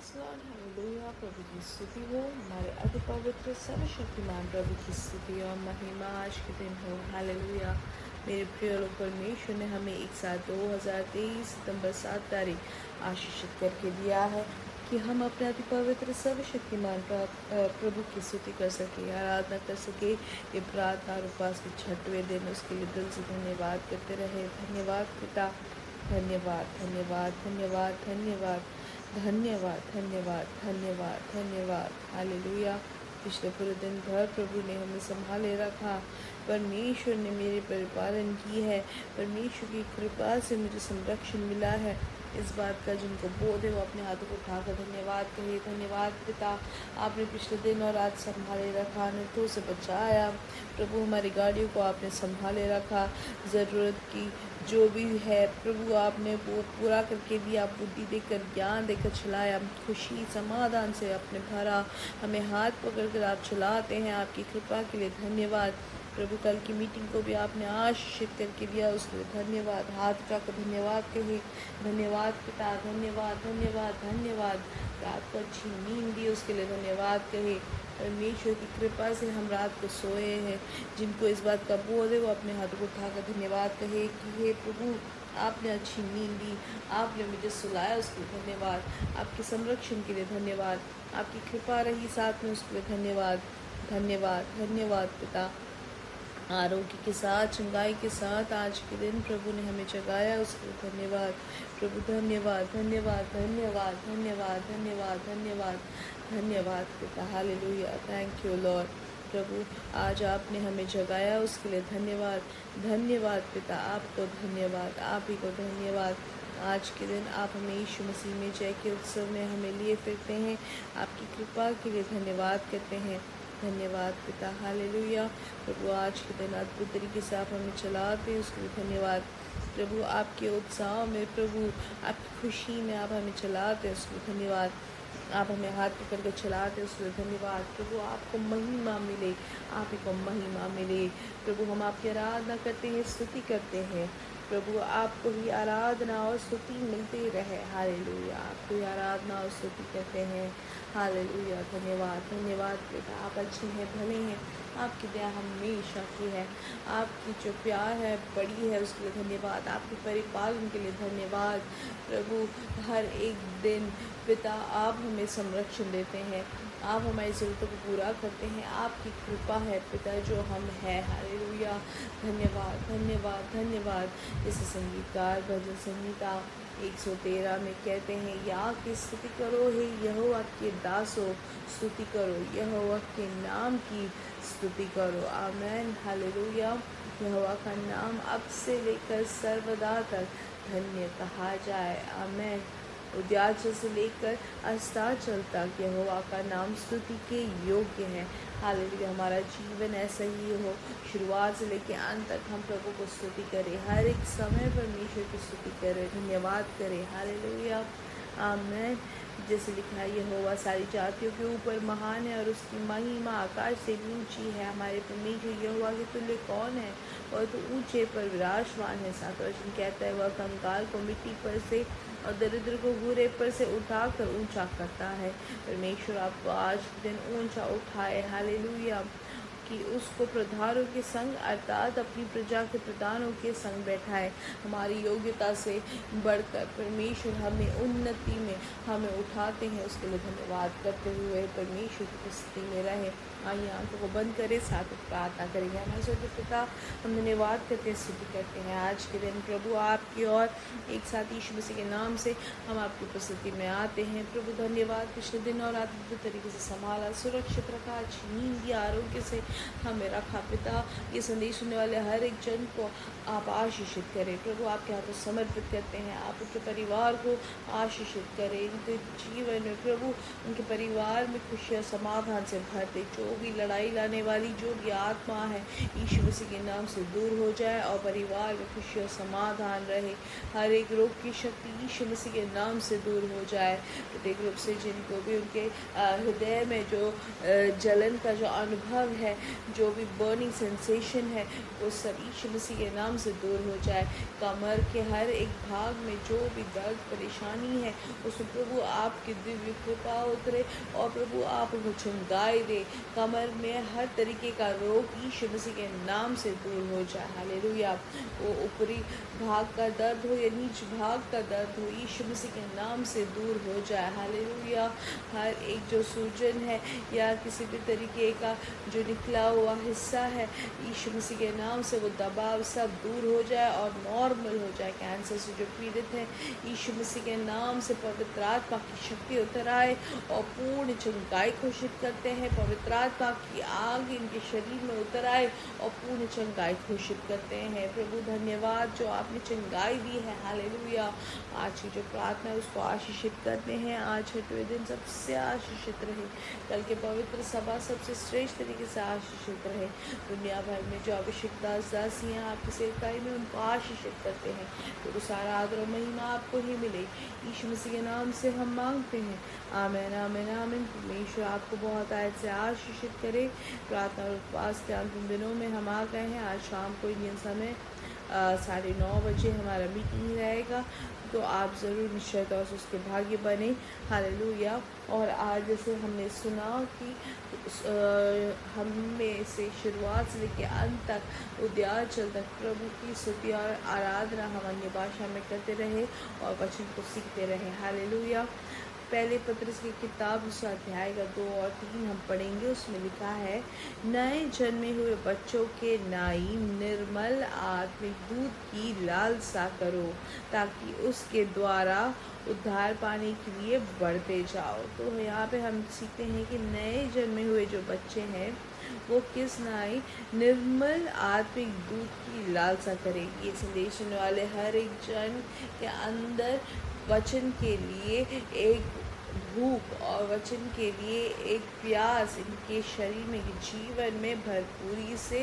Lord, hallelujah. प्रभु की स्तुति हो। हमारे अति पवित्र सर्वशक्तिमान प्रभु की स्तुति और महिमा आज के दिन हो। हालेलुया। मेरे प्रिय लोग, परमेश्वर ने हमें एक साथ 2023 सितंबर 7 तारीख आशीषित करके दिया है कि हम अपने अति पवित्र सर्वशक्तिमान प्रभु की स्तुति कर सके, आराधना कर सके। ये प्रार्थना और उपवास के 6वें दिन उसके लिए दिल से धन्यवाद करते रहे। धन्यवाद पिता, धन्यवाद धन्यवाद धन्यवाद धन्यवाद धन्यवाद धन्यवाद धन्यवाद धन्यवाद। हालेलुया। पिछले पूरे दिन भर प्रभु ने हमें संभाले रखा। परमेश्वर ने मेरे परिपालन की है। परमेश्वर की कृपा से मुझे संरक्षण मिला है। इस बात का जिनको बोध है वो अपने हाथों को उठाकर धन्यवाद कहे। धन्यवाद पिता, आपने पिछले दिन और आज संभाले रखा, अनर्थों से बचाया। प्रभु हमारी गाड़ियों को आपने संभाले रखा। ज़रूरत की जो भी है प्रभु आपने वो पूरा करके दिया। बुद्धि देकर, ज्ञान देकर चलाया। खुशी समाधान से अपने भरा। हमें हाथ पकड़कर आप चलाते हैं। आपकी कृपा के लिए धन्यवाद। प्रभु कल की मीटिंग को भी आपने आशीषित करके दिया, उसके लिए धन्यवाद। हाथ उठाकर धन्यवाद कहे। धन्यवाद पिता, धन्यवाद धन्यवाद धन्यवाद। रात को अच्छी नींद दी, उसके लिए धन्यवाद कहे। परमेश्वर की कृपा से हम रात को सोए हैं। जिनको इस बात का बोध है वो अपने हाथों को उठाकर धन्यवाद कहे कि हे प्रभु, आपने अच्छी नींद दी, आपने मुझे सुलाया, उसके लिए धन्यवाद। आपके संरक्षण के लिए धन्यवाद। आपकी कृपा रही साथ में, उसके लिए धन्यवाद। धन्यवाद धन्यवाद पिता। आरोग्य के साथ, चंगाई के साथ आज के दिन प्रभु ने हमें जगाया, उसके लिए धन्यवाद। प्रभु धन्यवाद धन्यवाद धन्यवाद धन्यवाद धन्यवाद धन्यवाद धन्यवाद पिता। हालेलुया। Thank you lord. प्रभु आज आपने हमें जगाया, उसके लिए धन्यवाद। धन्यवाद पिता, आपको धन्यवाद, आप ही को धन्यवाद। आज के दिन आप हमें यीशु मसीह में जय के उत्सव में हमें लिए फिरते हैं। आपकी कृपा के लिए धन्यवाद करते हैं। धन्यवाद पिता। हालेलुया। प्रभु आज के दिन अद्भुत तरीके से आप हमें चलाते हैं, उसके लिए धन्यवाद। प्रभु आपके उत्साह में, प्रभु आपकी खुशी में आप हमें चलाते हैं, उसके लिए धन्यवाद। आप हमें हाथ पकड़ कर चलाते हैं, उसके लिए धन्यवाद। प्रभु आपको महिमा मिले, आप ही को महिमा मिले। प्रभु हम आपकी आराधना करते हैं, स्तुति करते हैं। प्रभु आपको ही आराधना और स्तुति मिलती रहे। हालेलुया। आपको ही आराधना और स्तुति करते हैं। हालेलुया। धन्यवाद धन्यवाद पिता। आप अच्छे हैं, भले हैं। आपकी दया हमेशा की है। आपकी जो प्यार है बड़ी है, उसके लिए धन्यवाद। आपके परिपालन के लिए धन्यवाद। प्रभु हर एक दिन पिता आप हमें संरक्षण देते हैं। आप हमारी ज़रूरतों को पूरा करते हैं। आपकी कृपा है पिता जो हम हैं। हालेलुया। धन्यवाद धन्यवाद धन्यवाद। जैसे संगीतकार भजन संहिता 113 में कहते हैं, या की स्तुति करो हे यहोवा के दासो, स्तुति करो यहोवा के नाम की स्तुति करो। आमेन। हालेलुया। यहोवा का नाम अब से लेकर सर्वदा तक धन्य कहा जाए। आमेन। उद्याचल से लेकर अस्ताचल तक यहोवा का नाम स्तुति के योग्य है। हालेलुया। हमारा जीवन ऐसा ही हो, शुरुआत से लेकर अंत तक हम प्रभु को स्तुति करें। हर एक समय परमेश्वर की स्तुति करें, धन्यवाद करें। हालेलुया। आमेन। जैसे लिखा है, यहोवा सारी जातियों के ऊपर महान है और उसकी महिमा आकाश से भी ऊंची है। हमारे परमेश्वर यहोवा के तुल्य कौन है? और तो ऊंचे पर विराजमान है। 7वां वचन कहता है, वह कंगाल को मिट्टी पर से और दरिद्र को घूरे पर से उठाकर ऊंचा करता है। परमेश्वर आपको आज दिन ऊंचा उठाए। हालेलुया। कि उसको प्रधानों के संग अर्थात अपनी प्रजा के प्रधानों के संग बैठाए। हमारी योग्यता से बढ़कर परमेश्वर हमें उन्नति में हमें उठाते हैं, उसके लिए धन्यवाद करते हुए परमेश्वर की उपस्थिति में रहे। आइए आंखों को बंद करें, साथ में प्रार्थना करेंगे। हमारे स्वर्गीय पिता, हम धन्यवाद करते हैं, स्तुति करते हैं आज के दिन प्रभु आपकी और एक साथ यीशु मसीह के नाम से हम आपकी उपस्थिति में आते हैं। प्रभु धन्यवाद, पिछले दिन और अद्भुत तरीके से संभाला, सुरक्षित रखा, अच्छी नींद दी, आरोग्य से हमें रखा। पिता ये संदेश सुनने वाले हर एक जन को आप आशीषित करें। प्रभु आपके हाथों समर्पित करते हैं। आप उनके परिवार को आशीषित करें। इनके जीवन में प्रभु उनके परिवार में खुशी और समाधान से भर दे। जो भी लड़ाई लाने वाली जो भी आत्मा है यीशु मसीह के नाम से दूर हो जाए और परिवार में खुशी और समाधान रहे। हर एक रोग की शक्ति यीशु मसीह के नाम से दूर हो जाए। प्रत्येक रूप से जिनको भी उनके हृदय में जो जलन का जो अनुभव है जो भी बर्निंग सेंसेशन है वो सब यीशु मसीह के नाम से दूर हो जाए। कमर के हर एक भाग में जो भी दर्द परेशानी है उसमें प्रभु आपकी दिव्य कृपा उतरे और प्रभु आप उनको चंगाई दे। कमर में हर तरीके का रोग यीशु मसीह के नाम से दूर हो जाए। हालेलुया। वो ऊपरी भाग का दर्द हो या नीच भाग का दर्द हो यीशु मसीह के नाम से दूर हो जाए। हालेलुया। हर एक जो सूजन है या किसी भी तरीके का जो निकला हुआ हिस्सा है यीशु मसीह के नाम से वो दबाव सब दूर हो जाए और नॉर्मल हो जाए। कैंसर से जो पीड़ित हैं यीशु मसीह के नाम से पवित्र आत्मा की शक्ति उतर आए और पूर्ण चंगाई घोषित करते हैं। पवित्र आत्मा की आग इनके शरीर में उतर आए और पूर्ण चंगाई घोषित करते हैं। प्रभु धन्यवाद जो आपने चंगाई दी है। हालेलुया। आज की जो प्रार्थना है उसको आशीषित करते हैं। आज छठवें दिन सबसे आशीषित रहे, कल के पवित्र सभा सबसे श्रेष्ठ तरीके से आशीषित रहे। दुनिया भर में जो अभिषेक दास दासियाँ आपकी सेवकाई में उनको आशीषित करते हैं। तो सारा आदर और महिमा आपको ही मिले। यीशु मसीह के नाम से हम मांगते हैं। आमीन आमीन आमीन। परमेश्वर आपको बहुत आयत से आशीषित करे। प्रार्थना और उपवास के अंतिम दिनों में हम आ गए हैं। आज शाम को इंडियन समय 9:30 बजे हमारा मीटिंग रहेगा, तो आप ज़रूर निश्चय तौर से उसके भाग्य बने। हालेलुया। और आज जैसे हमने सुना कि हम में से शुरुआत से लेकर अंत तक उद्याचल तक प्रभु की स्तुति और आराधना हम अन्य भाषा में करते रहे और वचन को सीखते रहे। हालेलुया। पहले पत्रस की किताब उस अध्याय का 2 और 3 हम पढ़ेंगे। उसमें लिखा है, नए जन्मे हुए बच्चों के नाई निर्मल आत्मिक दूध की लालसा करो ताकि उसके द्वारा उद्धार पाने के लिए बढ़ते जाओ। तो यहाँ पे हम सीखते हैं कि नए जन्मे हुए जो बच्चे हैं वो किस नाई निर्मल आत्मिक दूध की लालसा करेगी। ये संदेश सुनने वाले हर एक जन के अंदर वचन के लिए एक भूख और वचन के लिए एक प्यास इनके शरीर में जीवन में भरपूरी से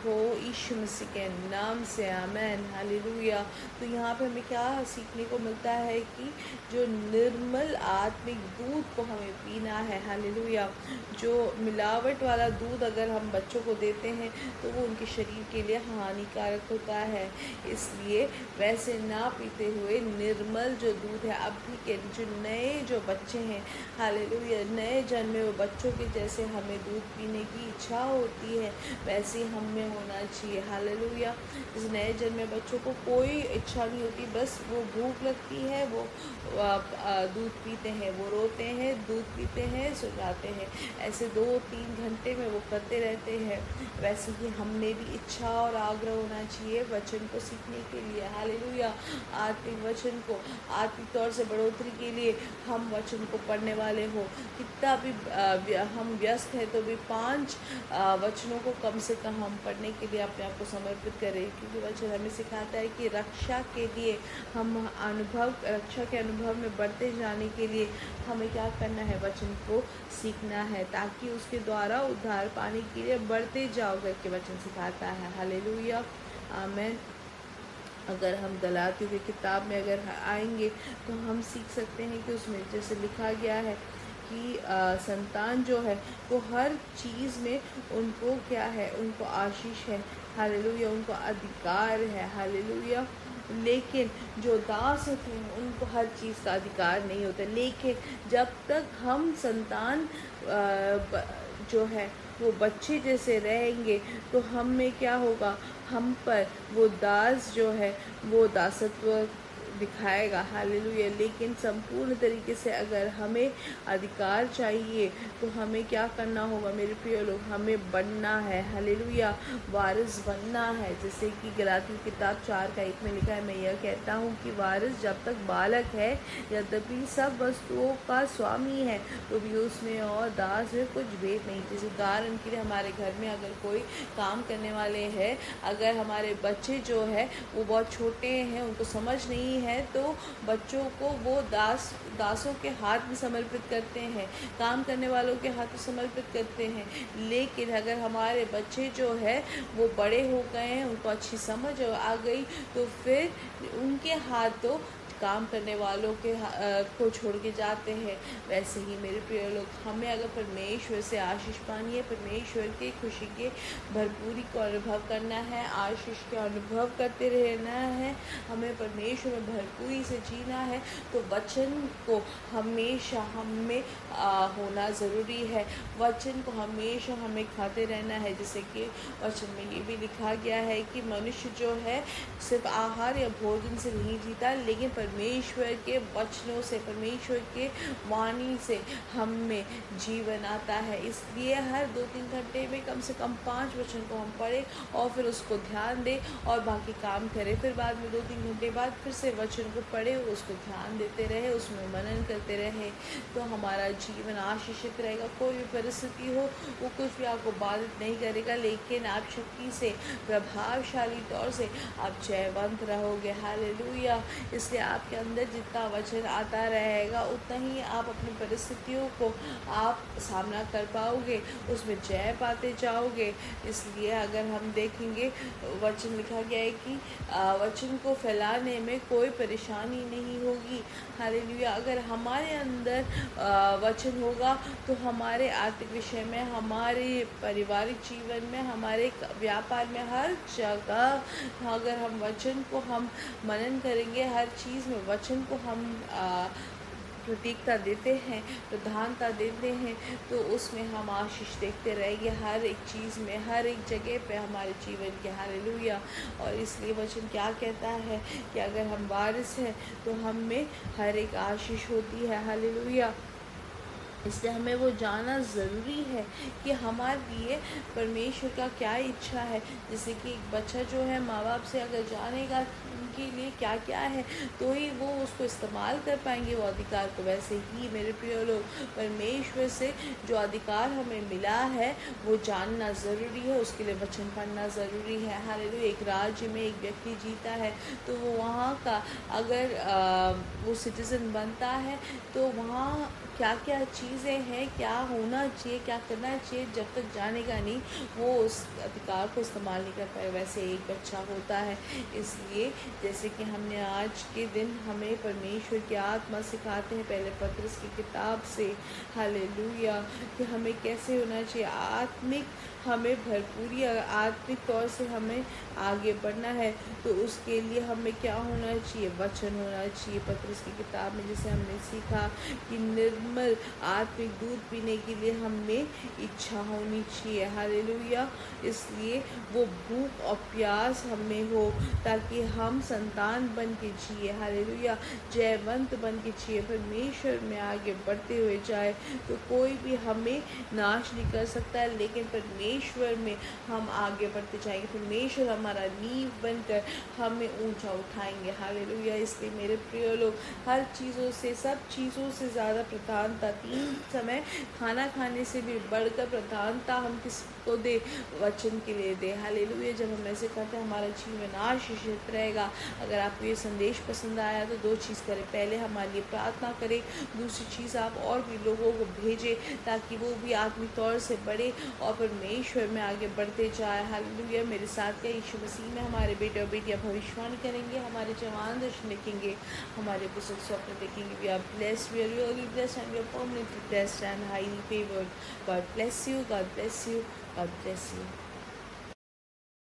हो। यीशु मसीह के नाम से आमेन। हालेलुया। तो यहाँ पे हमें क्या सीखने को मिलता है कि जो निर्मल आत्मिक दूध को हमें पीना है। हालेलुया। जो मिलावट वाला दूध अगर हम बच्चों को देते हैं तो वो उनके शरीर के लिए हानिकारक होता है, इसलिए वैसे ना पीते हुए निर्मल जो दूध है अभी के जो नए जो बच्चे हैं, हालेलुया, नए जन्मे हुए बच्चों के जैसे हमें दूध पीने की इच्छा होती है वैसे हम में होना चाहिए। हालेलुया। इस नए जन्मे बच्चों को कोई इच्छा नहीं होती, बस वो भूख लगती है, वो दूध पीते हैं, वो रोते हैं, दूध पीते हैं, सो जाते हैं। ऐसे 2-3 घंटे में वो करते रहते हैं। वैसे ही हमने भी इच्छा और आग्रह होना चाहिए वचन को सीखने के लिए। हालेलुया। आत्मिक वचन को आत्मिक तौर से बढ़ोतरी के लिए हम वचन को पढ़ने वाले हो। कितना भी हम व्यस्त हैं तो भी 5 वचनों को कम से कम हम पढ़ने के लिए अपने आप को समर्पित करें, क्योंकि वचन हमें सिखाता है कि रक्षा के लिए हम रक्षा के अनुभव में बढ़ते जाने के लिए हमें क्या करना है, वचन को सीखना है ताकि उसके द्वारा उद्धार पाने के लिए बढ़ते जाओ करके वचन सिखाता है। हालेलुया। आमीन। अगर हम गलातियों की किताब में अगर आएंगे तो हम सीख सकते हैं कि उसमें जैसे लिखा गया है कि संतान जो है वो हर चीज़ में उनको क्या है, उनको आशीष है। हालेलुया। उनको अधिकार है। हालेलुया। लेकिन जो दास होते हैं उनको हर चीज़ का अधिकार नहीं होता। लेकिन जब तक हम संतान जो है वो बच्चे जैसे रहेंगे तो हम में क्या होगा, हम पर वो दास जो है वो दासत्व दिखाएगा। हालेलुया। लेकिन संपूर्ण तरीके से अगर हमें अधिकार चाहिए तो हमें क्या करना होगा मेरे प्रिय लोग, हमें बनना है। हालेलुया। वारिस बनना है। जैसे कि गलाती किताब 4:1 में लिखा है, मैं यह कहता हूँ कि वारिस जब तक बालक है यद्यपि सब वस्तुओं का स्वामी है तो भी उसमें और दास में कुछ भेद नहीं। जैसे उदाहरण के लिए हमारे घर में अगर कोई काम करने वाले हैं, अगर हमारे बच्चे जो है वो बहुत छोटे हैं, उनको समझ नहीं है, तो बच्चों को वो दासों के हाथ में समर्पित करते हैं, काम करने वालों के हाथ में समर्पित करते हैं। लेकिन अगर हमारे बच्चे जो है वो बड़े हो गए हैं, उनको अच्छी समझ आ गई, तो फिर उनके हाथों काम करने वालों को छोड़ के जाते हैं, वैसे ही मेरे प्रिय लोग हमें अगर परमेश्वर से आशीष पानी है, परमेश्वर की खुशी के भरपूरी को अनुभव करना है, आशीष के अनुभव करते रहना है, हमें परमेश्वर में भरपूरी से जीना है, तो वचन को हमेशा हमें होना ज़रूरी है। वचन को हमेशा हमें खाते रहना है, जैसे कि वचन में ये भी लिखा गया है कि मनुष्य जो है सिर्फ आहार या भोजन से नहीं जीता, लेकिन परमेश्वर के वचनों से, परमेश्वर के वाणी से हम में जीवन आता है। इसलिए हर 2-3 घंटे में कम से कम 5 वचन को हम पढ़ें और फिर उसको ध्यान दें और बाकी काम करें। फिर बाद में 2-3 घंटे बाद फिर से वचन को पढ़ें, उसको ध्यान देते रहे, उसमें मनन करते रहे, तो हमारा जीवन आशीषित रहेगा। कोई भी परिस्थिति हो वो कुछ भी आपको बाधित नहीं करेगा, लेकिन आप शक्ति से, प्रभावशाली तौर से आप जयवंत रहोगे। हालेलुया। इसलिए आपके अंदर जितना वचन आता रहेगा उतना ही आप अपनी परिस्थितियों को आप सामना कर पाओगे, उसमें जय पाते जाओगे। इसलिए अगर हम देखेंगे वचन लिखा गया है कि वचन को फैलाने में कोई परेशानी नहीं होगी। हालेलुया। अगर हमारे अंदर वचन होगा तो हमारे आर्थिक विषय में, हमारे पारिवारिक जीवन में, हमारे व्यापार में, हर जगह अगर हम वचन को हम मनन करेंगे, हर चीज़ में वचन को हम प्रतीकता देते हैं, प्रधानता देते हैं, तो उसमें हम आशीष देखते रहेंगे हर एक चीज़ में, हर एक जगह पे हमारे जीवन के। हालेलुया। और इसलिए वचन क्या कहता है कि अगर हम वारिस हैं तो हम में हर एक आशीष होती है। हालेलुया। इसलिए हमें वो जानना ज़रूरी है कि हमारे लिए परमेश्वर का क्या इच्छा है। जैसे कि एक बच्चा जो है माँ बाप से अगर जानेगा उनके लिए क्या क्या है तो ही वो उसको इस्तेमाल कर पाएंगे वो अधिकार को। वैसे ही मेरे प्रिय लोग, परमेश्वर से जो अधिकार हमें मिला है वो जानना ज़रूरी है, उसके लिए वचन पढ़ना ज़रूरी है। हालेलुया। एक राज्य में एक व्यक्ति जीता है तो वो वहाँ का अगर वो सिटीज़न बनता है तो वहाँ क्या क्या चीज़ें हैं, क्या होना चाहिए, क्या करना चाहिए, जब तक जानेगा नहीं वो उस अधिकार को इस्तेमाल नहीं कर पाए। वैसे एक बच्चा होता है। इसलिए जैसे कि हमने आज के दिन हमें परमेश्वर की आत्मा सिखाते हैं पहले पत्रस की किताब से। हालेलुया। कि हमें कैसे होना चाहिए, आत्मिक हमें भरपूरी, आत्मिक तौर से हमें आगे बढ़ना है तो उसके लिए हमें क्या होना चाहिए, वचन होना चाहिए। पत्रस की किताब में जैसे हमने सीखा कि निर्मल आत्मिक दूध पीने के लिए हमें इच्छा होनी चाहिए। हालेलुया। इसलिए वो भूख और प्यास हमें हो ताकि हम संतान बन के जिए। हालेलुया। जयवंत बन के जिए, परमेश्वर में आगे बढ़ते हुए जाए, तो कोई भी हमें नाश नहीं कर सकता है, लेकिन परमेश्वर में हम आगे बढ़ते जाएंगे। परमेश्वर हमारा नींव बनकर हमें ऊंचा उठाएंगे। हालेलुया। इसलिए मेरे प्रिय लोग, हर चीज़ों से, सब चीज़ों से ज़्यादा प्रधानता, 3 समय खाना खाने से भी बढ़कर प्रधानता हम किसको दे, वचन के लिए दे। हालेलुया। जब हम ऐसे करते हैं हमारा जीवन आशीषित रहेगा। अगर आपको ये संदेश पसंद आया तो 2 चीज़ करें, पहले हमारे लिए प्रार्थना करें, दूसरी चीज़ आप और भी लोगों को भेजें ताकि वो भी आत्मिक तौर से बढ़े और परमेश्वर में आगे बढ़ते जाए। हालेलुया। मेरे साथ क्या यीशु मसीह में हमारे बेटे और बेटियाँ भविष्यवाणी करेंगे, हमारे जवान दर्शन देखेंगे, हमारे बुजुर्ग स्वप्न देखेंगे। We are blessed, we are really blessed, and we are permanently blessed and highly favored. God bless you, God bless you, God bless you.